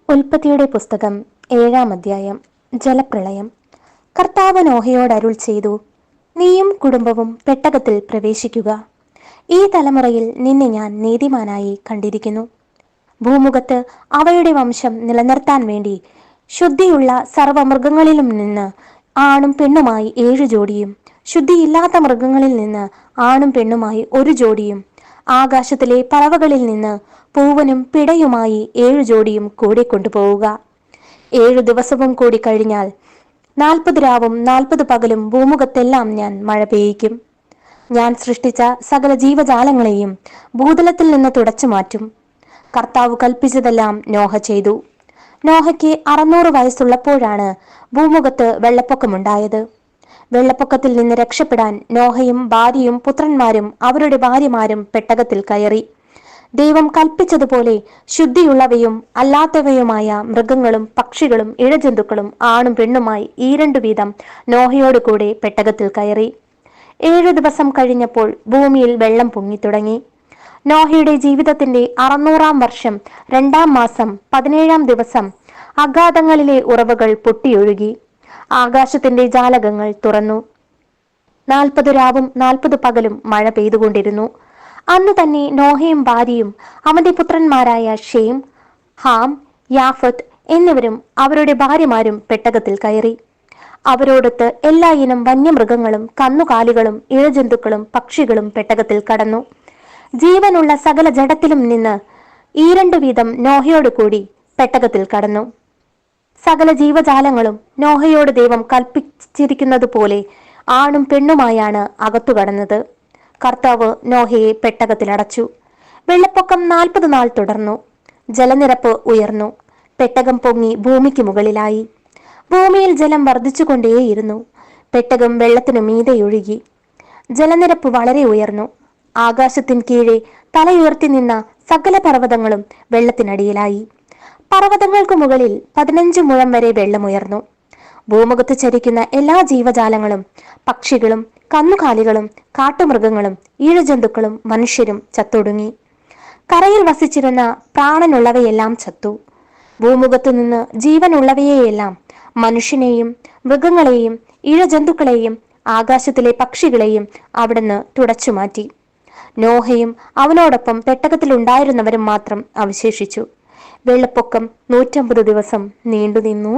ഉൽപ്പത്തിയുടെ പുസ്തകം 7-ാം അധ്യായം. ജലപ്രളയം. കർത്താവ് നോഹയോട് അരുൾ ചെയ്തു, നീയും കുടുംബവും പെട്ടകത്തിൽ പ്രവേശിക്കുക. ഈ തലമുറയിൽ നിന്നെ ഞാൻ നീതിമാനായി കണ്ടിരിക്കുന്നു. ഭൂമുഖത്ത് അവയുടെ വംശം നിലനിർത്താൻ വേണ്ടി ശുദ്ധിയുള്ള സർവമൃഗങ്ങളിലും നിന്ന് ആണും പെണ്ണുമായി 7 ജോഡിയും, ശുദ്ധിയില്ലാത്ത മൃഗങ്ങളിൽ നിന്ന് ആണും പെണ്ണുമായി 1 ജോഡിയും, ആകാശത്തിലെ പറവകളിൽ നിന്ന് പൂവനും പിടയുമായി 7 ജോഡിയും കൂടെ കൊണ്ടുപോവുക. 7 ദിവസവും കൂടി കഴിഞ്ഞാൽ 40 രാവും 40 പകലും ഭൂമുഖത്തെല്ലാം ഞാൻ മഴ പെയ്യിക്കും. ഞാൻ സൃഷ്ടിച്ച സകല ജീവജാലങ്ങളെയും ഭൂതലത്തിൽ നിന്ന് തുടച്ചു മാറ്റും. കർത്താവ് കൽപ്പിച്ചതെല്ലാം നോഹ ചെയ്തു. നോഹയ്ക്ക് 600 വയസ്സുള്ളപ്പോഴാണ് ഭൂമുഖത്ത് വെള്ളപ്പൊക്കമുണ്ടായത്. വെള്ളപ്പൊക്കത്തിൽ നിന്ന് രക്ഷപ്പെടാൻ നോഹയും ഭാര്യയും പുത്രന്മാരും അവരുടെ ഭാര്യമാരും പെട്ടകത്തിൽ കയറി. ദൈവം കൽപ്പിച്ചതുപോലെ ശുദ്ധിയുള്ളവയും അല്ലാത്തവയുമായ മൃഗങ്ങളും പക്ഷികളും ഇഴജന്തുക്കളും ആണും പെണ്ണുമായി 2 വീതം നോഹയോട് കൂടെ പെട്ടകത്തിൽ കയറി. 7 ദിവസം കഴിഞ്ഞപ്പോൾ ഭൂമിയിൽ വെള്ളം പൊങ്ങിത്തുടങ്ങി. നോഹയുടെ ജീവിതത്തിന്റെ 600-ാം വർഷം 2-ാം മാസം 17-ാം ദിവസം അഗാധങ്ങളിലെ ഉറവുകൾ പൊട്ടിയൊഴുകി. ആകാശത്തിന്റെ ജാലകങ്ങൾ തുറന്നു. 40 രാവും 40 പകലും മഴ പെയ്തുകൊണ്ടിരുന്നു. അന്ന് തന്നെ നോഹയും ഭാര്യയും അവന്റെ പുത്രന്മാരായ ഷേം, ഹാം, യാഫത്ത് എന്നിവരും അവരുടെ ഭാര്യമാരും പെട്ടകത്തിൽ കയറി. അവരോടൊത്ത് എല്ലാ ഇനം വന്യമൃഗങ്ങളും കന്നുകാലികളും ഇഴജന്തുക്കളും പക്ഷികളും പെട്ടകത്തിൽ കടന്നു. ജീവനുള്ള സകല ജഡത്തിലും നിന്ന് 2 വീതം നോഹയോട് കൂടി പെട്ടകത്തിൽ കടന്നു. സകല ജീവജാലങ്ങളും നോഹയോട് ദൈവം കൽപ്പിച്ചിരിക്കുന്നത് പോലെ ആണും പെണ്ണുമായാണ് അകത്തു കടന്നത്. കർത്താവ് നോഹയെ പെട്ടകത്തിലടച്ചു. വെള്ളപ്പൊക്കം 40 നാൾ തുടർന്നു. ജലനിരപ്പ് ഉയർന്നു. പെട്ടകം പൊങ്ങി ഭൂമിക്ക് മുകളിലായി. ഭൂമിയിൽ ജലം വർദ്ധിച്ചുകൊണ്ടേയിരുന്നു. പെട്ടകം വെള്ളത്തിനു മീതെ ഒഴുകി. ജലനിരപ്പ് വളരെ ഉയർന്നു. ആകാശത്തിൻ കീഴെ തലയുയർത്തി നിന്ന സകല പർവ്വതങ്ങളും വെള്ളത്തിനടിയിലായി. പർവ്വതങ്ങൾക്ക് മുകളിൽ 15 മുഴം വരെ വെള്ളമുയർന്നു. ഭൂമുഖത്ത് ചരിക്കുന്ന എല്ലാ ജീവജാലങ്ങളും പക്ഷികളും കന്നുകാലികളും കാട്ടുമൃഗങ്ങളും ഈഴജന്തുക്കളും മനുഷ്യരും ചത്തൊടുങ്ങി. കരയിൽ വസിച്ചിരുന്ന പ്രാണനുള്ളവയെല്ലാം ചത്തു. ഭൂമുഖത്തു നിന്ന് ജീവനുള്ളവയെയെല്ലാം, മനുഷ്യനെയും മൃഗങ്ങളെയും ഇഴജന്തുക്കളെയും ആകാശത്തിലെ പക്ഷികളെയും അവിടുന്ന് തുടച്ചുമാറ്റി. നോഹയും അവനോടൊപ്പം പെട്ടകത്തിലുണ്ടായിരുന്നവരും മാത്രം അവശേഷിച്ചു. വെള്ളപ്പൊക്കം 150 ദിവസം നീണ്ടുനിന്നു.